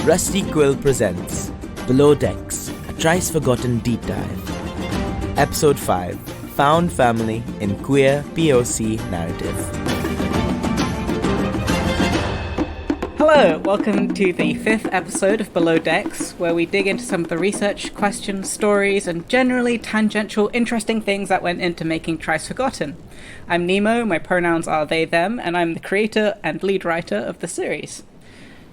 Rusty Quill presents Below Decks, a Trice Forgotten deep dive. Episode 5, Found Family in Queer POC Narrative. Hello, welcome to the 5th episode of Below Decks, where we dig into some of the research, questions, stories, and generally tangential, interesting things that went into making Trice Forgotten. I'm Nemo, my pronouns are they, them, and I'm the creator and lead writer of the series.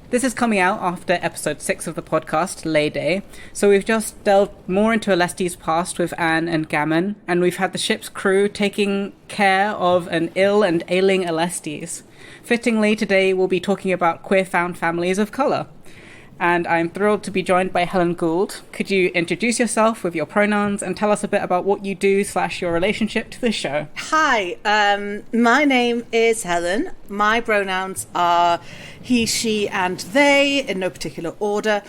This is coming out after episode 6 of the podcast, Lay Day, so we've just delved more into Alesti's past with Anne and Gammon, and we've had the ship's crew taking care of an ill and ailing Alestes. Fittingly, today we'll be talking about queer found families of colour. And I'm thrilled to be joined by Helen Gould. Could you introduce yourself with your pronouns and tell us a bit about what you do / your relationship to the show? Hi, my name is Helen. My pronouns are he, she, and they, in no particular order.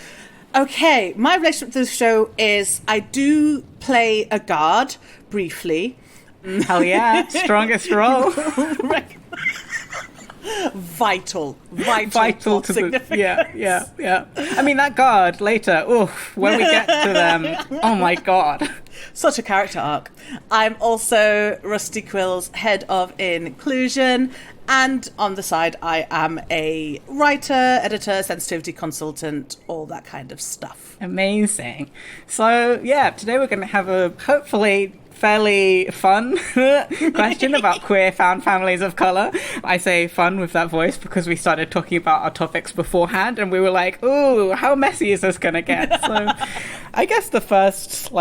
Okay, my relationship to the show is I do play a guard, briefly. Hell yeah, strongest role. Vital to significance. Yeah. I mean, that guard later, oof, when we get to them, oh my god. Such a character arc. I'm also Rusty Quill's head of inclusion, and on the side I am a writer, editor, sensitivity consultant, all that kind of stuff. Amazing. So yeah, today we're going to have a hopefully fairly fun question about queer found families of colour. I say fun with that voice because we started talking about our topics beforehand and we were like, ooh, how messy is this going to get? So I guess the first,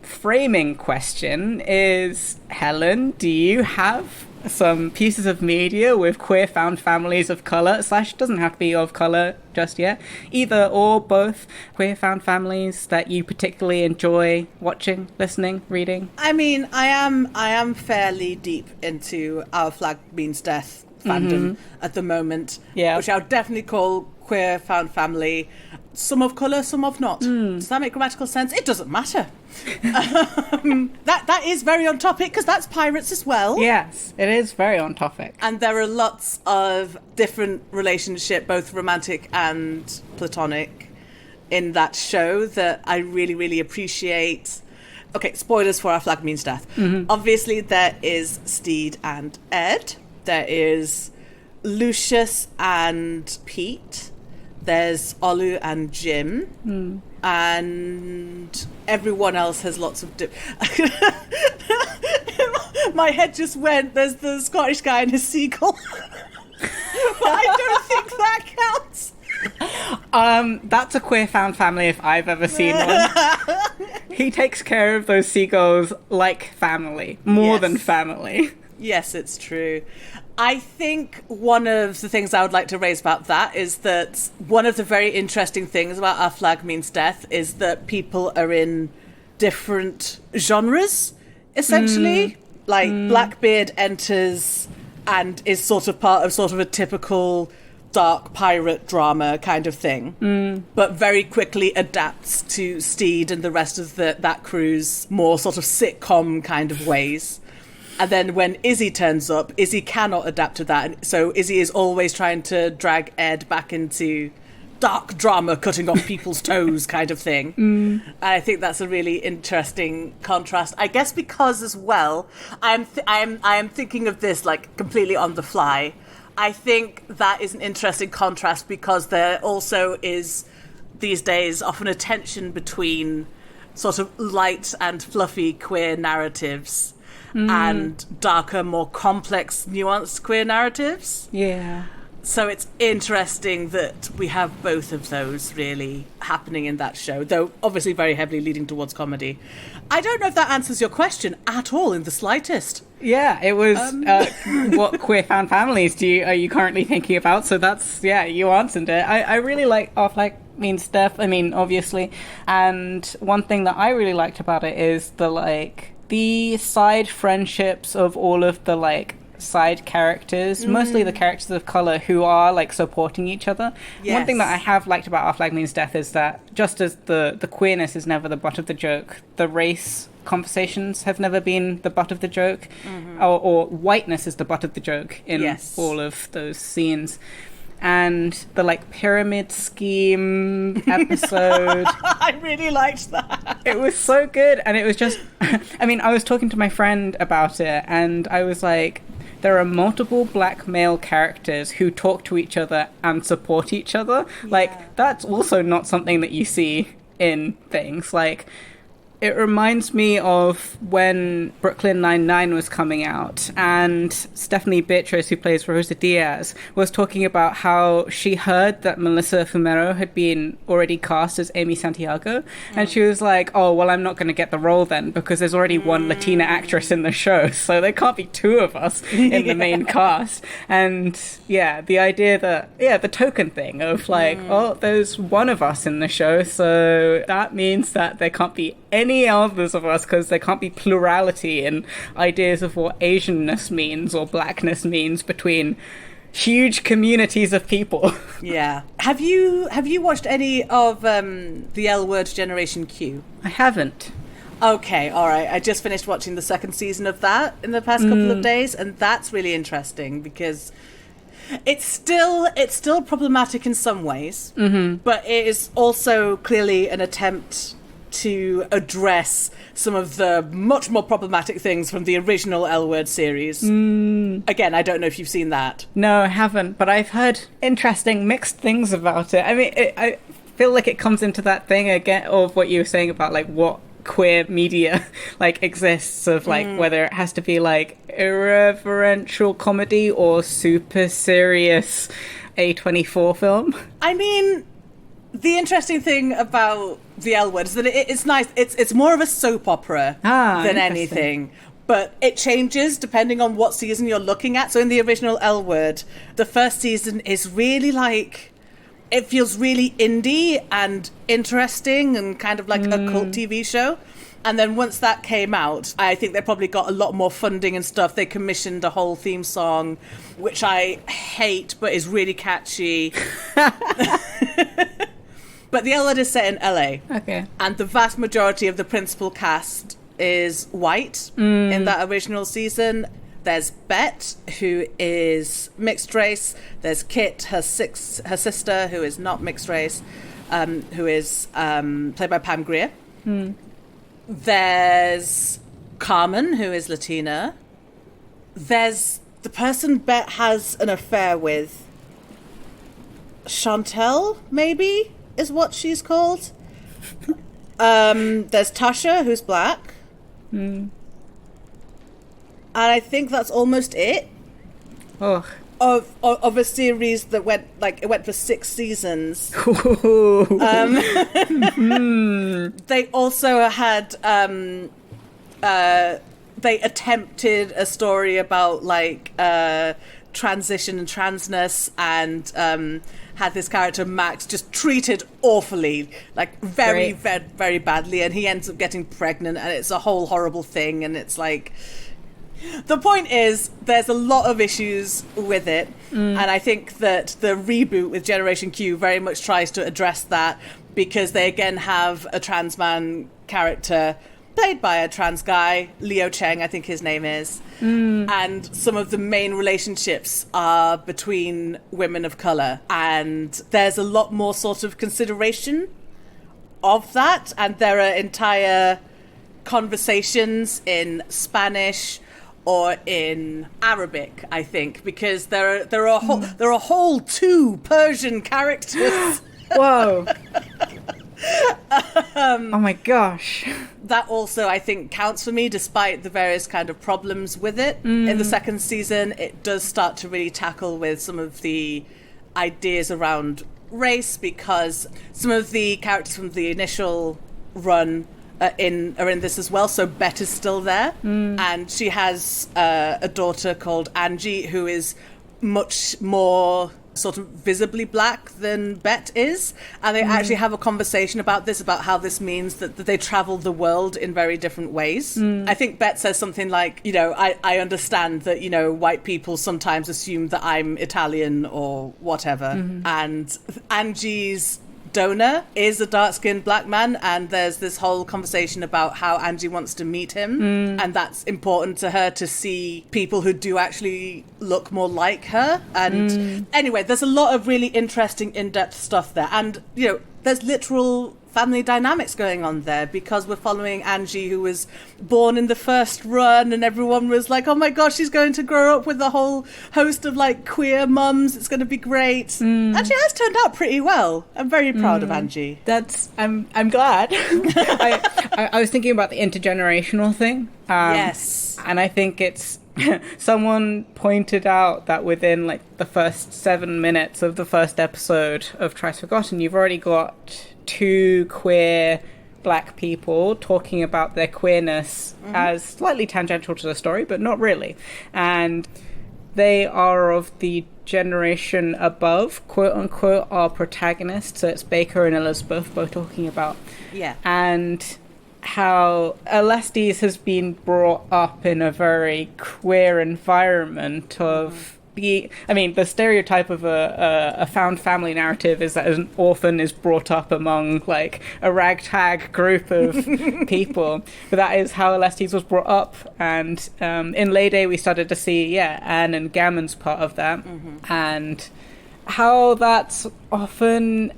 framing question is, Helen, do you have some pieces of media with queer found families of colour, / doesn't have to be of colour just yet, either or both, queer found families that you particularly enjoy watching, listening, reading? I mean, I am fairly deep into Our Flag Means Death fandom at the moment, which I would definitely call queer found family. Some of colour, some of not. Does that make grammatical sense? It doesn't matter. That is very on topic because that's pirates as well. Yes, it is very on topic. And there are lots of different relationship, both romantic and platonic, in that show that I really, really appreciate. Okay, spoilers for Our Flag Means Death. Obviously, there is Steed and Ed. There is Lucius and Pete. There's Olu and Jim. And everyone else has lots of... My head just went, there's the Scottish guy and his seagull. But I don't think that counts. That's a queer found family if I've ever seen one. He takes care of those seagulls like family, more than family. Yes, it's true. I think one of the things I would like to raise about that is that one of the very interesting things about Our Flag Means Death is that people are in different genres, essentially. Blackbeard enters and is sort of part of a typical dark pirate drama kind of thing, but very quickly adapts to Steed and the rest of that crew's more sort of sitcom kind of ways. And then when Izzy turns up, Izzy cannot adapt to that. So Izzy is always trying to drag Ed back into dark drama, cutting off people's toes kind of thing. And I think that's a really interesting contrast. I guess because as well, I am thinking of this completely on the fly. I think that is an interesting contrast because there also is these days often a tension between sort of light and fluffy queer narratives and darker, more complex, nuanced queer narratives. Yeah. So it's interesting that we have both of those really happening in that show, though obviously very heavily leading towards comedy. I don't know if that answers your question at all in the slightest. Yeah, it was what queer found families are you currently thinking about? So that's, you answered it. I really like Our Flag Means Death, obviously. And one thing that I really liked about it is the side friendships of all of the side characters, mostly the characters of colour who are supporting each other. Yes. One thing that I have liked about Our Flag Means Death is that just as the queerness is never the butt of the joke, the race conversations have never been the butt of the joke, or whiteness is the butt of the joke in all of those scenes. and the like pyramid scheme episode. I really liked that. It was so good, and it was just I mean, I was talking to my friend about it, and I was like, there are multiple black male characters who talk to each other and support each other. Yeah. Like, that's also not something that you see in things. Like, it reminds me of when Brooklyn Nine-Nine was coming out, and Stephanie Beatrice, who plays Rosa Diaz, was talking about how she heard that Melissa Fumero had been already cast as Amy Santiago, and she was like, oh, well, I'm not going to get the role then, because there's already one Latina actress in the show, so there can't be two of us in the main cast. And, yeah, the idea that, the token thing of like, oh, there's one of us in the show, so that means that there can't be any others of us, because there can't be plurality in ideas of what Asianness means or blackness means between huge communities of people. Yeah. Have you watched any of the L Word Generation Q? I haven't. Okay, all right. I just finished watching the second season of that in the past couple of days, and that's really interesting because it's still problematic in some ways, but it is also clearly an attempt to address some of the much more problematic things from the original L Word series. Again, I don't know if you've seen that. No, I haven't, but I've heard interesting mixed things about it. I mean, I feel like it comes into that thing again of what you were saying about like what queer media like exists, of like whether it has to be like irreverential comedy or super serious A24 film. I mean, the interesting thing about the L Word is that it's nice. It's more of a soap opera than anything. But it changes depending on what season you're looking at. So in the original L Word, the first season is really like, it feels really indie and interesting and kind of like a cult TV show. And then once that came out, I think they probably got a lot more funding and stuff. They commissioned a whole theme song, which I hate, but is really catchy. But the L Word is set in LA. Okay. And the vast majority of the principal cast is white in that original season. There's Bet, who is mixed race. There's Kit, her sister, who is not mixed race, who is played by Pam Grier. There's Carmen, who is Latina. There's the person Bet has an affair with. Chantel, maybe, is what she's called. There's Tasha, who's black. And I think that's almost it. Of a series that went for 6 seasons. They also had they attempted a story about like transition and transness, and had this character Max just treated awfully, like very badly, and he ends up getting pregnant, and it's a whole horrible thing. And it's like, the point is, there's a lot of issues with it, and I think that the reboot with Generation Q very much tries to address that, because they again have a trans man character played by a trans guy, Leo Cheng, I think his name is, and some of the main relationships are between women of colour, and there's a lot more sort of consideration of that, and there are entire conversations in Spanish or in Arabic, I think, because there are a whole 2 Persian characters. Whoa. Oh my gosh. That also, I think, counts for me, despite the various kind of problems with it. In the second season, it does start to really tackle with some of the ideas around race, because some of the characters from the initial run are in this as well. So Bet is still there, and she has a daughter called Angie, who is much more sort of visibly black than Bet is, and they actually have a conversation about this, about how this means that they travel the world in very different ways. I think Bet says something like, I understand that, white people sometimes assume that I'm Italian or whatever, and Angie's donor is a dark-skinned black man, and there's this whole conversation about how Angie wants to meet him, and that's important to her to see people who do actually look more like her. And anyway, there's a lot of really interesting in-depth stuff there, and there's literal family dynamics going on there, because we're following Angie, who was born in the first run, and everyone was like, oh my gosh, she's going to grow up with a whole host of like queer mums, it's going to be great. And she has turned out pretty well. I'm very proud of Angie. I'm glad. I was thinking about the intergenerational thing. Yes. And I think it's someone pointed out that within like the first 7 minutes of the first episode of Trice Forgotten, you've already got 2 queer black people talking about their queerness as slightly tangential to the story, but not really. And they are of the generation above, quote unquote, our protagonists. So it's Baker and Elizabeth both talking about. Yeah. And how Alestes has been brought up in a very queer environment of the stereotype of a found family narrative is that an orphan is brought up among like a ragtag group of people, but that is how Alestes was brought up. And in Lady we started to see Anne and Gammon's part of that, and how that's often,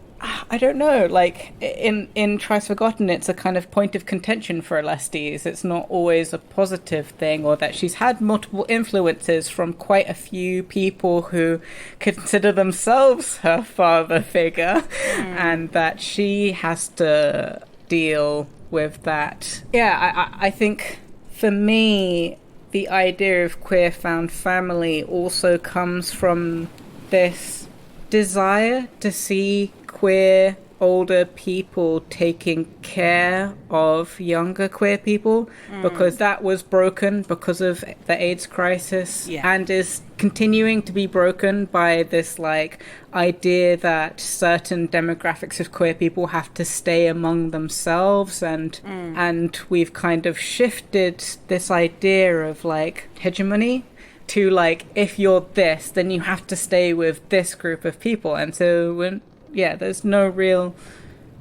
I don't know, like in Trice Forgotten, it's a kind of point of contention for Alestes. It's not always a positive thing, or that she's had multiple influences from quite a few people who consider themselves her father figure, and that she has to deal with that. I think for me, the idea of queer found family also comes from this desire to see queer older people taking care of younger queer people, because that was broken because of the AIDS crisis, and is continuing to be broken by this like idea that certain demographics of queer people have to stay among themselves, and we've kind of shifted this idea of like hegemony to like, if you're this, then you have to stay with this group of people. And so when there's no real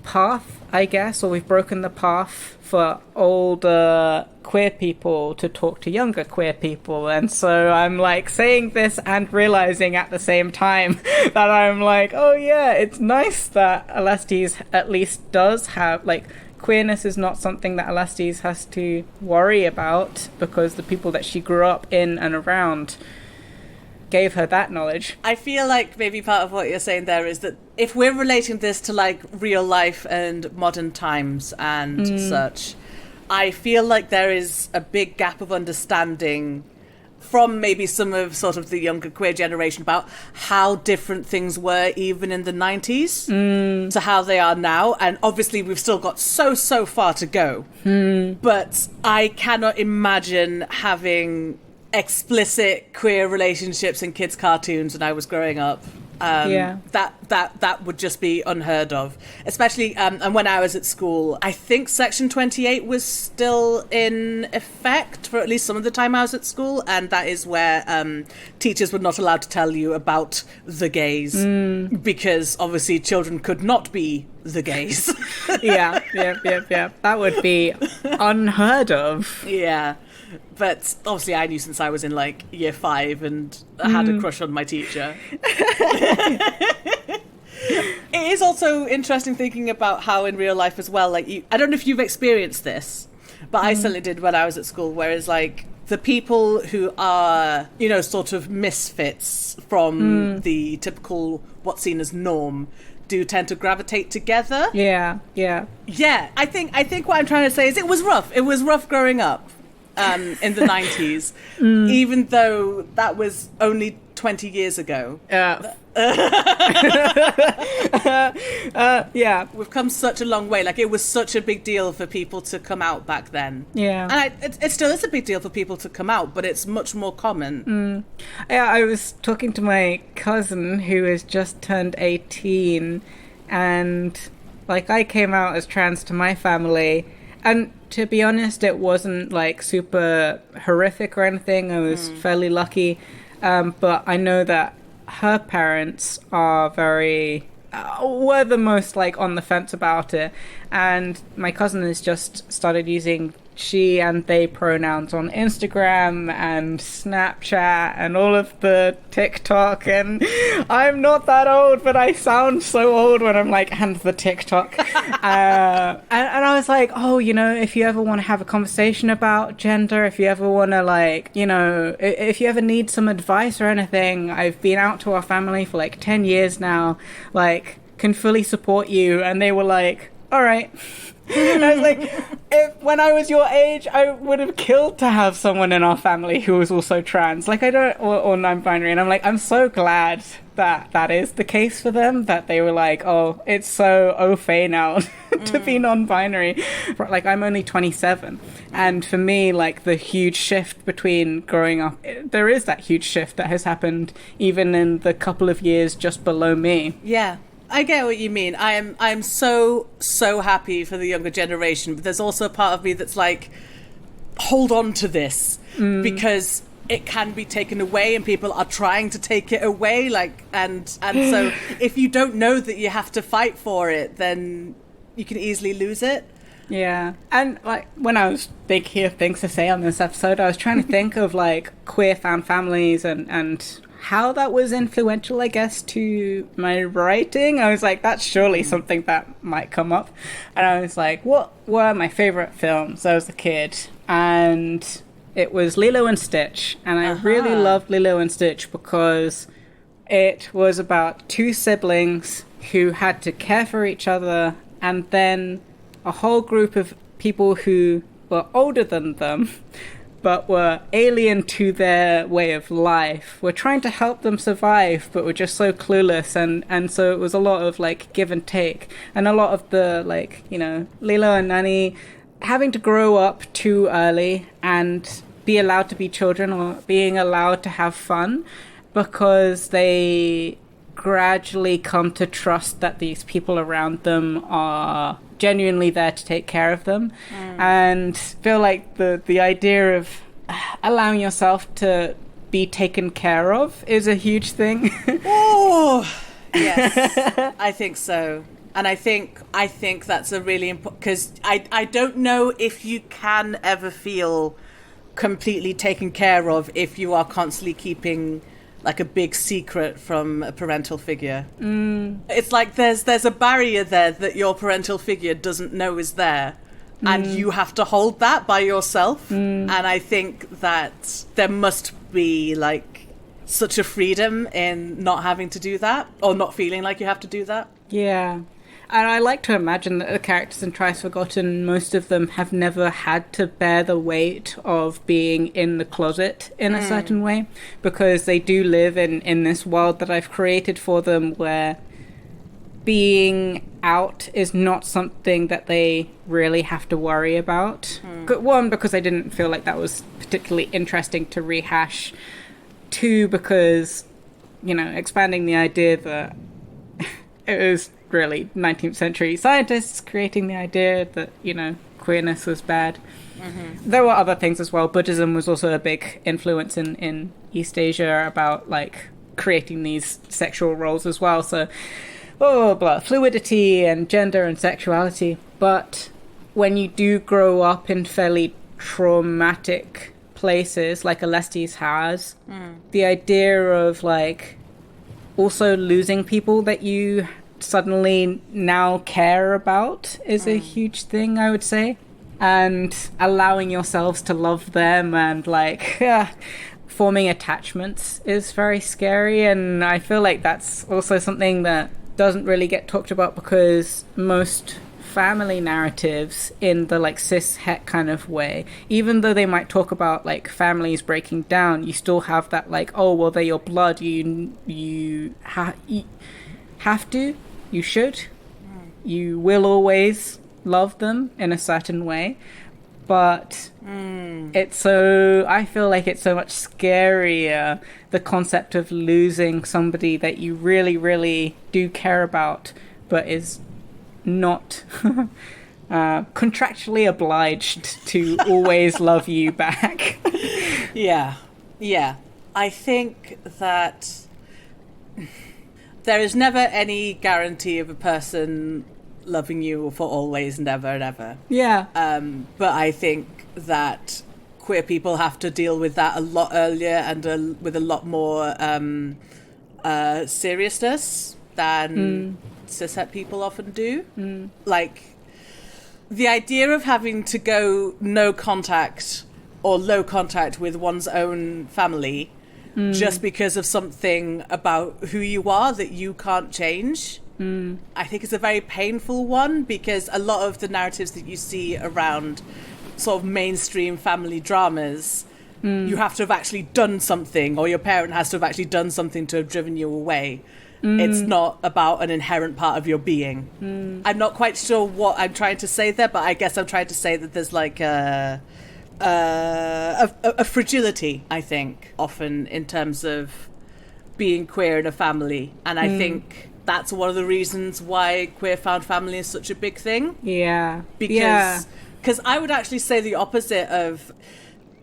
path, I guess, or we've broken the path for older queer people to talk to younger queer people. And so I'm like saying this and realizing at the same time that I'm like, oh yeah, it's nice that Alestes at least does have like, queerness is not something that Alestes has to worry about, because the people that she grew up in and around gave her that knowledge. I feel like maybe part of what you're saying there is that if we're relating this to like real life and modern times and such, I feel like there is a big gap of understanding from maybe some of sort of the younger queer generation about how different things were even in the 90s to how they are now. And obviously we've still got so far to go. But I cannot imagine having explicit queer relationships in kids' cartoons when I was growing up. That would just be unheard of, especially and when I was at school. I think Section 28 was still in effect for at least some of the time I was at school, and that is where teachers were not allowed to tell you about the gays, because obviously children could not be the gays. yeah that would be unheard of. But obviously I knew since I was in like year 5 and I had a crush on my teacher. It is also interesting thinking about how in real life as well, like I don't know if you've experienced this, but I certainly did when I was at school, whereas like the people who are, sort of misfits from the typical what's seen as norm do tend to gravitate together. Yeah. I think what I'm trying to say is it was rough. It was rough growing up. In the 90s, even though that was only 20 years ago. We've come such a long way. Like, it was such a big deal for people to come out back then. And it still is a big deal for people to come out, but it's much more common. I was talking to my cousin who has just turned 18, and like I came out as trans to my family, and to be honest, it wasn't like super horrific or anything. I was fairly lucky. But I know that her parents are very were the most like on the fence about it. And my cousin has just started using she and they pronouns on Instagram and Snapchat and all of the TikTok, and I'm not that old, but I sound so old when I'm like, and the TikTok. And I was like, oh, you know, if you ever want to have a conversation about gender, if you ever want to like, you know, if you ever need some advice or anything, I've been out to our family for like 10 years now, like, can fully support you. And they were like, all right. And I was like, when I was your age, I would have killed to have someone in our family who was also trans. Like, or non-binary. And I'm like, I'm so glad that that is the case for them, that they were like, oh, it's so au fait now to be non-binary. Like, I'm only 27. And for me, like, the huge shift between growing up, there is that huge shift that has happened even in the couple of years just below me. Yeah. I get what you mean. I'm so happy for the younger generation, but there's also a part of me that's like, hold on to this, because it can be taken away and people are trying to take it away. Like, and so if you don't know that you have to fight for it, then you can easily lose it. Yeah. And like when I was thinking of things to say on this episode, I was trying to think of like queer found families and how that was influential, I guess, to my writing. I was like, that's surely something that might come up. And I was like, what were my favorite films as a kid? And it was Lilo and Stitch. And I really loved Lilo and Stitch because it was about two siblings who had to care for each other, and then a whole group of people who were older than them but were alien to their way of life, were trying to help them survive, but were just so clueless. And so it was a lot of, like, give and take. And a lot of the, like, you know, Lilo and Nani having to grow up too early and be allowed to be children or being allowed to have fun because they gradually come to trust that these people around them are genuinely there to take care of them, and feel like the idea of allowing yourself to be taken care of is a huge thing. Oh, yes, I think so. And I think that's a really important, because I don't know if you can ever feel completely taken care of if you are constantly keeping like a big secret from a parental figure. It's like there's a barrier there that your parental figure doesn't know is there, and you have to hold that by yourself. And I think that there must be like such a freedom in not having to do that, or not feeling like you have to do that. Yeah. And I like to imagine that the characters in Trice Forgotten, most of them have never had to bear the weight of being in the closet in a certain way, because they do live in this world that I've created for them where being out is not something that they really have to worry about. One, because I didn't feel like that was particularly interesting to rehash. Two, because, you know, expanding the idea that it was really 19th century scientists creating the idea that, you know, queerness was bad. There were other things as well. Buddhism was also a big influence in East Asia about, like, creating these sexual roles as well. So, fluidity and gender and sexuality. But when you do grow up in fairly traumatic places, like Alestes has, the idea of, like, also losing people that you suddenly now care about is a huge thing, I would say. And allowing yourselves to love them and, like, forming attachments is very scary. And I feel like that's also something that doesn't really get talked about, because most family narratives in the, like, cis het kind of way, even though they might talk about, like, families breaking down, you still have that, like, oh, well, they're your blood, you have to, you should, you will always love them in a certain way. But it's so, I feel like it's so much scarier, the concept of losing somebody that you really, really do care about, but is not contractually obliged to always love you back. Yeah. I think that there is never any guarantee of a person loving you for always and ever and ever. Yeah. But I think that queer people have to deal with that a lot earlier and with a lot more seriousness than cishet people often do. Like, the idea of having to go no contact or low contact with one's own family just because of something about who you are that you can't change, I think is a very painful one, because a lot of the narratives that you see around sort of mainstream family dramas, you have to have actually done something, or your parent has to have actually done something to have driven you away. It's not about an inherent part of your being. I'm not quite sure what I'm trying to say there, but I guess I'm trying to say that there's like a fragility, I think, often in terms of being queer in a family. And I think that's one of the reasons why queer found family is such a big thing. Yeah. Because I would actually say the opposite of...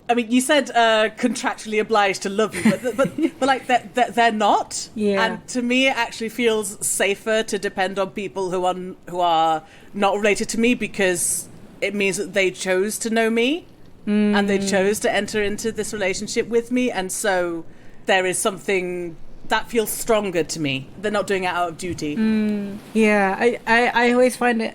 I mean, you said contractually obliged to love you, but like they're not. Yeah. And to me, it actually feels safer to depend on people who are not related to me, because it means that they chose to know me and they chose to enter into this relationship with me, and so there is something that feels stronger to me. They're not doing it out of duty. Yeah, I always find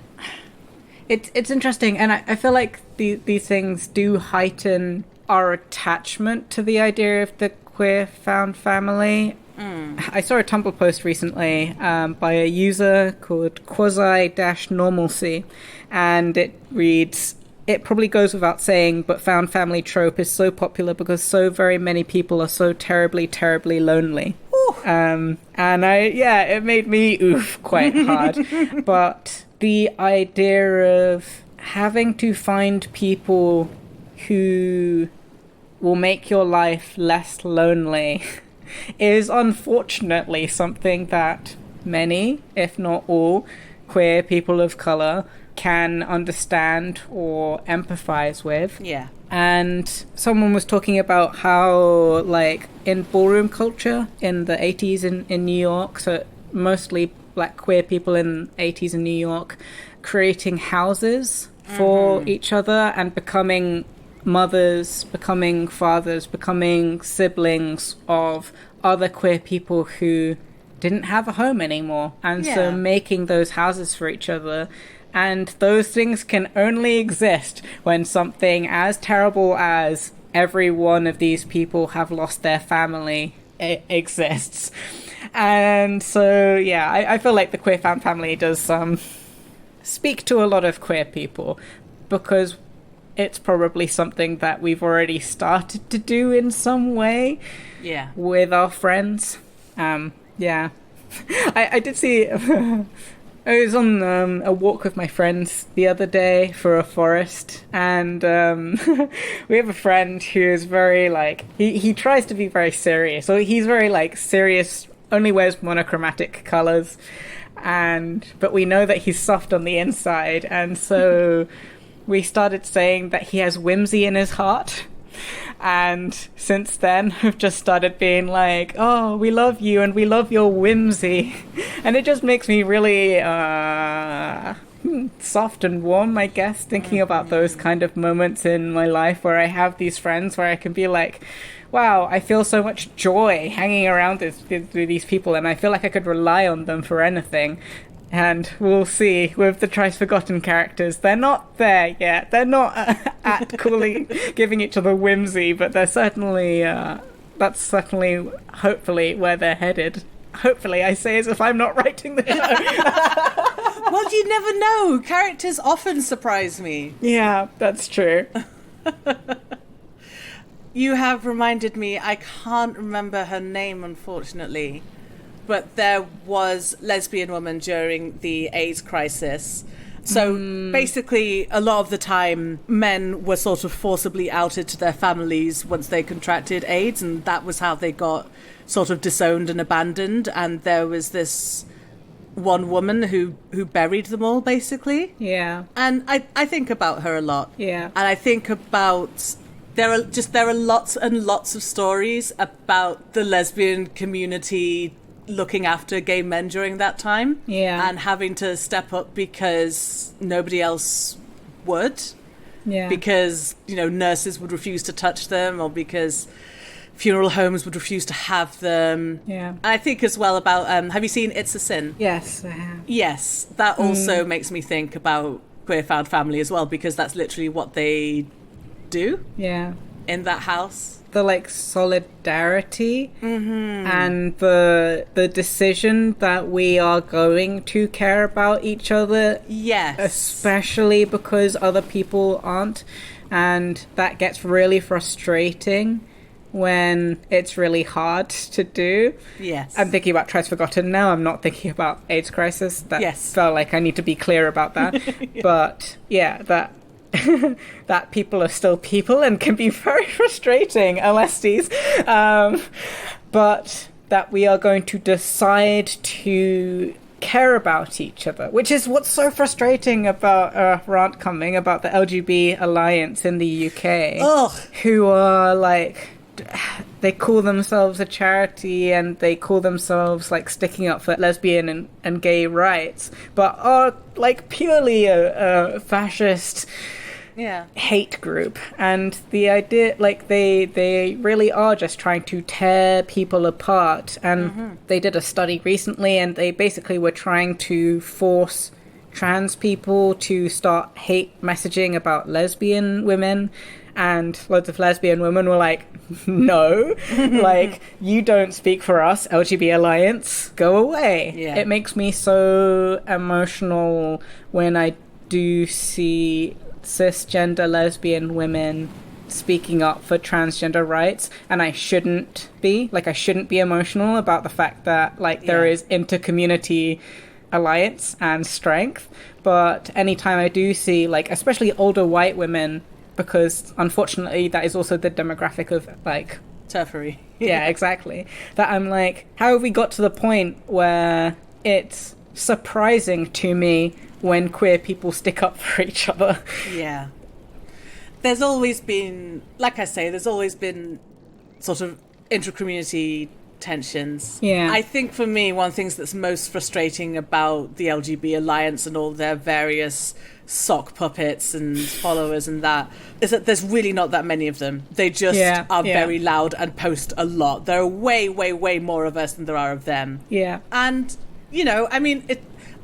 it's interesting, and I feel like these things do heighten our attachment to the idea of the queer found family. I saw a Tumblr post recently by a user called quasi-normalcy, and it reads, "It probably goes without saying, but found family trope is so popular because so very many people are so terribly, terribly lonely." And it made me oof quite hard. But the idea of having to find people who will make your life less lonely is unfortunately something that many, if not all, queer people of colour can understand or empathize with. Yeah. And someone was talking about how, like, in ballroom culture in the 80s in New York, so mostly black queer people in the 80s in New York, creating houses for each other and becoming mothers, becoming fathers, becoming siblings of other queer people who didn't have a home anymore. And so making those houses for each other. And those things can only exist when something as terrible as every one of these people have lost their family exists. And so, yeah, I feel like the queer found family does speak to a lot of queer people, because it's probably something that we've already started to do in some way with our friends. I did see... I was on a walk with my friends the other day for a forest, and we have a friend who is very, like, he tries to be very serious. So he's very, like, serious, only wears monochromatic colours, but we know that he's soft on the inside, and so we started saying that he has whimsy in his heart. And since then, we've just started being like, "Oh, we love you and we love your whimsy." And it just makes me really soft and warm, I guess, thinking about those kind of moments in my life where I have these friends where I can be like, wow, I feel so much joy hanging around with these people, and I feel like I could rely on them for anything. And we'll see with the Trice Forgotten characters. They're not there yet. They're not at coolly giving each other whimsy, but they're certainly, that's certainly, hopefully, where they're headed. Hopefully, I say as if I'm not writing this. Well, you never know. Characters often surprise me. Yeah, that's true. You have reminded me, I can't remember her name, unfortunately, but there was a lesbian woman during the AIDS crisis. So basically, a lot of the time, men were sort of forcibly outed to their families once they contracted AIDS, and that was how they got sort of disowned and abandoned. And there was this one woman who buried them all, basically. Yeah. And I think about her a lot. Yeah. And I think about... There are lots and lots of stories about the lesbian community looking after gay men during that time. Yeah. And having to step up because nobody else would. Yeah. Because, nurses would refuse to touch them, or because funeral homes would refuse to have them. Yeah. I think as well about, have you seen It's a Sin? Yes, I have. Yes. That also makes me think about Queer Found Family as well, because that's literally what they do. Yeah. In that house. The solidarity and the decision that we are going to care about each other. Yes. Especially because other people aren't. And that gets really frustrating when it's really hard to do. Yes. I'm thinking about Trice Forgotten now. I'm not thinking about AIDS crisis. That felt like I need to be clear about that. Yeah. But yeah, that people are still people and can be very frustrating, LSDs. But that we are going to decide to care about each other, which is what's so frustrating about rant coming about the LGB Alliance in the UK. Ugh. Who are they call themselves a charity and they call themselves sticking up for lesbian and gay rights, but are purely a fascist hate group. And the idea they really are just trying to tear people apart. And they did a study recently and they basically were trying to force trans people to start hate messaging about lesbian women, and loads of lesbian women were like, no, you don't speak for us, LGB Alliance, go away. Yeah. It makes me so emotional when I do see cisgender lesbian women speaking up for transgender rights, and I shouldn't be emotional about the fact that there is inter-community alliance and strength. But anytime I do see especially older white women, because unfortunately that is also the demographic of turfery. Yeah, exactly, that I'm how have we got to the point where it's surprising to me when queer people stick up for each other? Yeah. There's always been, there's always been sort of intra-community tensions. Yeah. I think for me, one of the things that's most frustrating about the LGB Alliance and all their various sock puppets and followers and that is that there's really not that many of them. They just are very loud and post a lot. There are way, way, way more of us than there are of them. Yeah. And,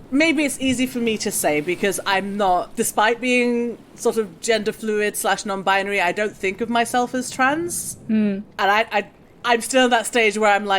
maybe it's easy for me to say because I'm not, despite being sort of gender fluid / non-binary, I don't think of myself as trans. And I'm still at that stage where I'm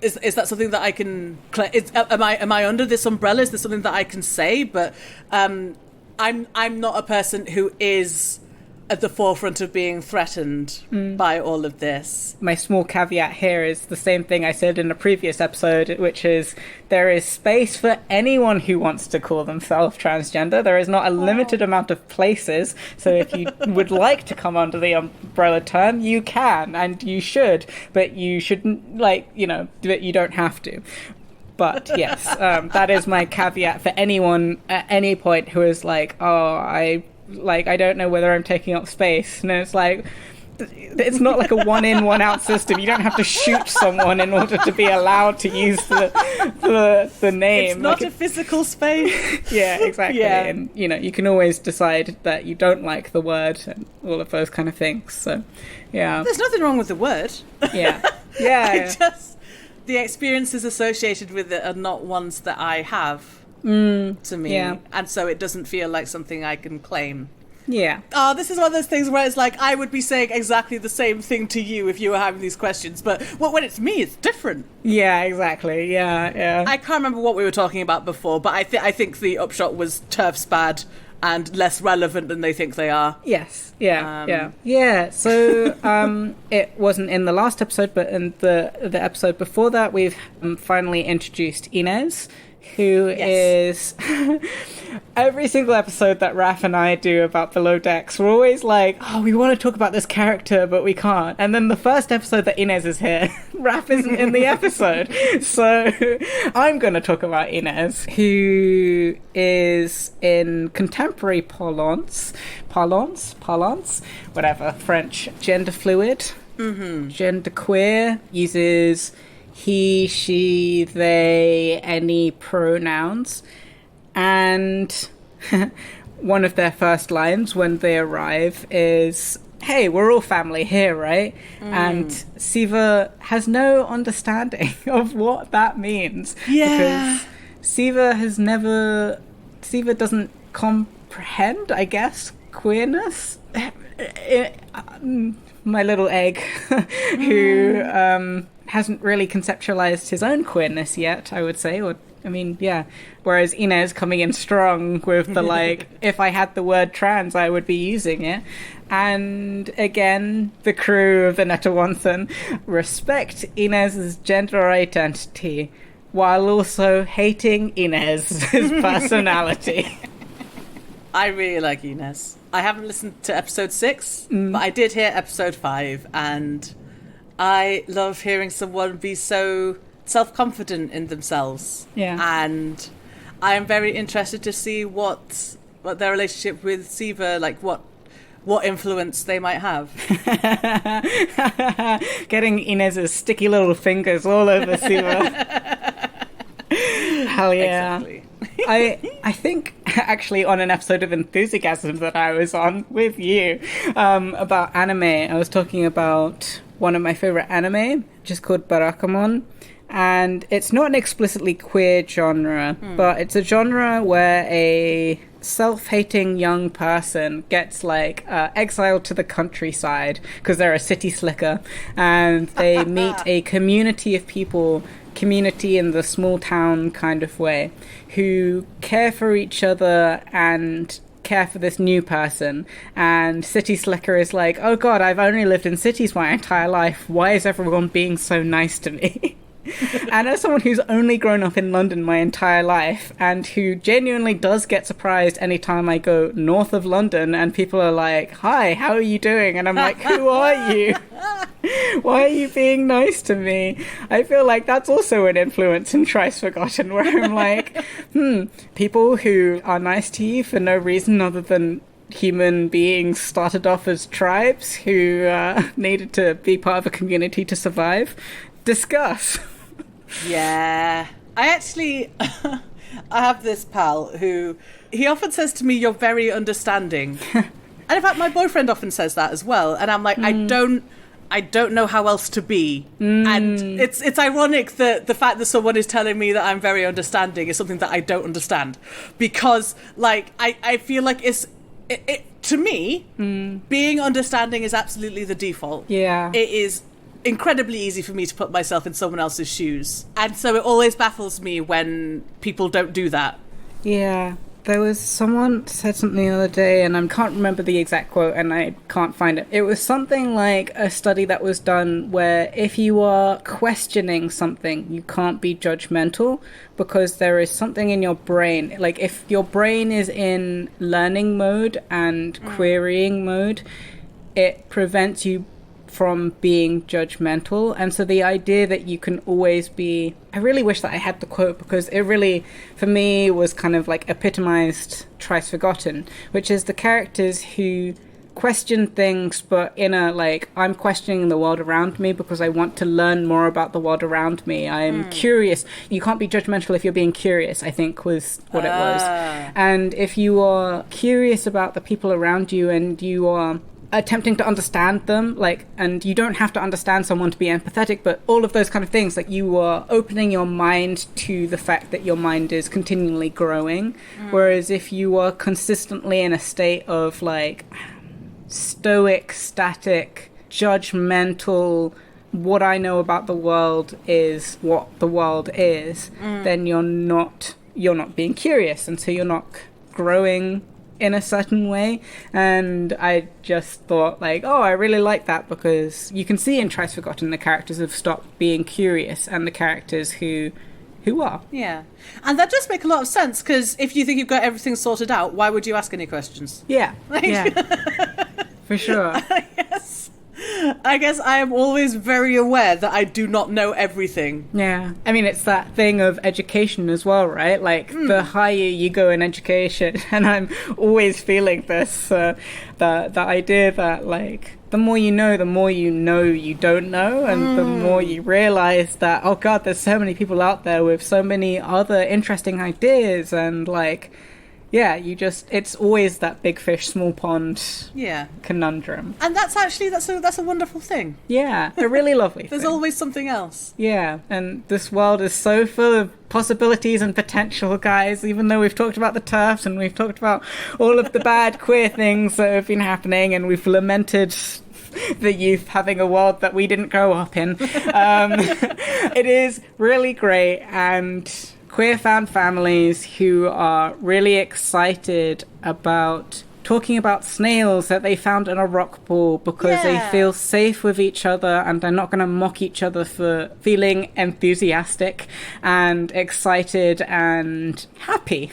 is that something that I can, am I under this umbrella? Is this something that I can say? But I'm not a person who is at the forefront of being threatened by all of this. My small caveat here is the same thing I said in a previous episode, which is there is space for anyone who wants to call themselves transgender. There is not a limited amount of places. So if you would like to come under the umbrella term, you can and you should, but you shouldn't you don't have to. But yes, that is my caveat for anyone at any point who is I don't know whether I'm taking up space. And it's it's not a one in, one out system. You don't have to shoot someone in order to be allowed to use the name. It's not a physical space. Yeah, exactly. Yeah. And you can always decide that you don't like the word and all of those kind of things. So yeah, there's nothing wrong with the word. Yeah. The experiences associated with it are not ones that I have. To me, and so it doesn't feel like something I can claim. Yeah. Oh, this is one of those things where it's I would be saying exactly the same thing to you if you were having these questions, but when it's me, it's different. Yeah, exactly. Yeah. I can't remember what we were talking about before, but I think the upshot was TERFs bad and less relevant than they think they are. Yes. Yeah. So it wasn't in the last episode, but in the episode before that, we've finally introduced Inez, who is every single episode that Raf and I do about Below Decks, we're always we want to talk about this character, but we can't. And then the first episode that Inez is here, Raf isn't in the episode. So I'm going to talk about Inez, who is in contemporary parlance, whatever, French, gender fluid, gender queer, uses he, she, they, any pronouns. And one of their first lines when they arrive is, hey, we're all family here, right? And Siva has no understanding of what that means. Yeah. Because Siva doesn't comprehend, I guess, queerness. My little egg, who hasn't really conceptualized his own queerness yet, I would say, whereas Inez coming in strong with the like, if I had the word trans, I would be using it. And again, the crew of the Netaonsom respect Inez's gender identity while also hating Inez's personality. I really like Inez. I haven't listened to episode 6, but I did hear episode 5, and I love hearing someone be so self-confident in themselves. Yeah. And I am very interested to see what their relationship with Siva, like what influence they might have. Getting Inez's sticky little fingers all over Siva. Hell yeah. Exactly. I think actually on an episode of Enthusiasm that I was on with you about anime, I was talking about one of my favorite anime, which is called Barakamon. And it's not an explicitly queer genre, but it's a genre where a self-hating young person gets exiled to the countryside because they're a city slicker, and they meet a community of people, community in the small town kind of way, who care for each other and care for this new person. And City Slicker is like, oh god, I've only lived in cities my entire life. Why is everyone being so nice to me? And as someone who's only grown up in London my entire life, and who genuinely does get surprised anytime I go north of London and people are like, hi, how are you doing? And I'm like, who are you? Why are you being nice to me? I feel like that's also an influence in Trice Forgotten, where I'm like, people who are nice to you for no reason other than human beings started off as tribes who needed to be part of a community to survive. Discuss. Yeah. I actually I have this pal who, he often says to me, you're very understanding. And in fact, my boyfriend often says that as well. And I'm like, I don't know how else to be. And it's ironic that the fact that someone is telling me that I'm very understanding is something that I don't understand. Because, like, I feel like to me, being understanding is absolutely the default. Yeah. It is incredibly easy for me to put myself in someone else's shoes. And so it always baffles me when people don't do that. Yeah. There was someone said something the other day, and I can't remember the exact quote, and I can't find it. It was something like a study that was done where if you are questioning something, you can't be judgmental because there is something in your brain. Like, if your brain is in learning mode and querying mode, it prevents you from being judgmental. And so the idea that you can always be, I really wish that I had the quote, because it really, for me, was kind of like epitomized Trice Forgotten, which is the characters who question things, but in a like, I'm questioning the world around me because I want to learn more about the world around me. I'm curious. You can't be judgmental if you're being curious, I think was what it was. And if you are curious about the people around you and you are attempting to understand them, like, and you don't have to understand someone to be empathetic, but all of those kind of things, like, you are opening your mind to the fact that your mind is continually growing. Whereas if you are consistently in a state of like stoic, static, judgmental, what I know about the world is what the world is, then you're not being curious, and so you're not growing in a certain way. And I just thought, like, oh, I really like that, because you can see in Trice Forgotten the characters have stopped being curious and the characters who are. Yeah. And that does make a lot of sense, because if you think you've got everything sorted out, why would you ask any questions? Yeah. Yeah. For sure. I guess I am always very aware that I do not know everything. Yeah. I mean, it's that thing of education as well, right? Like, the higher you go in education, and I'm always feeling this, the idea that, like, the more you know you don't know, and the more you realize that, oh god, there's so many people out there with so many other interesting ideas, and like, yeah, it's always that big fish, small pond conundrum. And that's a wonderful thing. Yeah, a really lovely There's thing. always something else. Yeah, and this world is so full of possibilities and potential, guys, even though we've talked about the TERFs and we've talked about all of the bad queer things that have been happening, and we've lamented the youth having a world that we didn't grow up in. It is really great, and queer found families who are really excited about talking about snails that they found in a rock pool because they feel safe with each other, and they're not going to mock each other for feeling enthusiastic and excited and happy.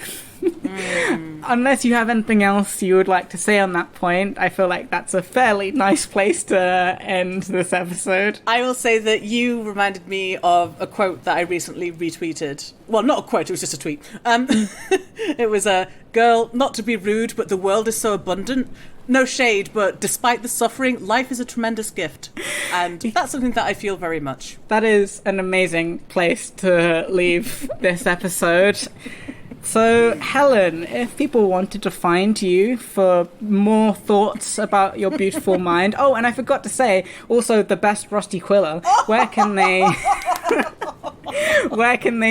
Unless you have anything else you would like to say on that point, I feel like that's a fairly nice place to end this episode. I will say that you reminded me of a quote that I recently retweeted. Well, not a quote, it was just a tweet. It was a girl, not to be rude, but the world is so abundant. No shade, but despite the suffering, life is a tremendous gift. And that's something that I feel very much. That is an amazing place to leave this episode. So, Helen, if people wanted to find you for more thoughts about your beautiful mind... Oh, and I forgot to say, also the best Rusty Quiller, where can they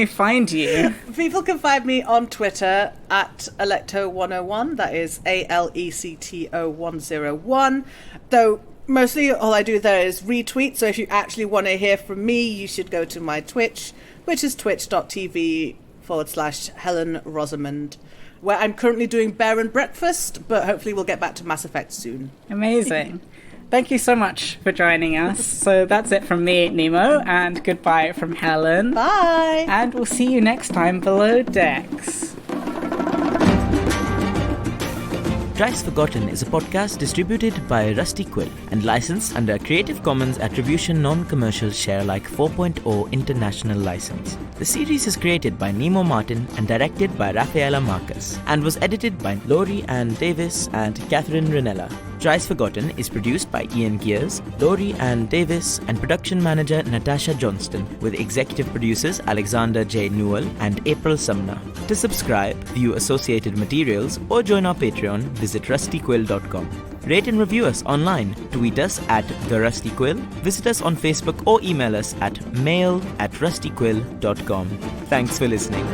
find you? People can find me on Twitter at Electo101, that is ALECTO101, though mostly all I do there is retweet, so if you actually want to hear from me, you should go to my Twitch, which is twitch.tv/Helen Rosamond, where I'm currently doing Bear and Breakfast, but hopefully we'll get back to Mass Effect soon. Amazing. Thank you so much for joining us. So that's it from me, Nemo, and goodbye from Helen. Bye! And we'll see you next time below decks. Trice Forgotten is a podcast distributed by Rusty Quill and licensed under a Creative Commons Attribution Non-Commercial Share-alike 4.0 International License. The series is created by Nemo Martin and directed by Rafaella Marcus, and was edited by Lowri and Davies and Catherine Ranella. Trice Forgotten is produced by Ian Geers, Lowri and Davies, and production manager Natasha Johnston, with executive producers Alexander J. Newall and April Sumner. To subscribe, view associated materials, or join our Patreon, visit rustyquill.com. Rate and review us online. Tweet us at TheRustyQuill, visit us on Facebook, or email us at mail@rustyquill.com. Thanks for listening.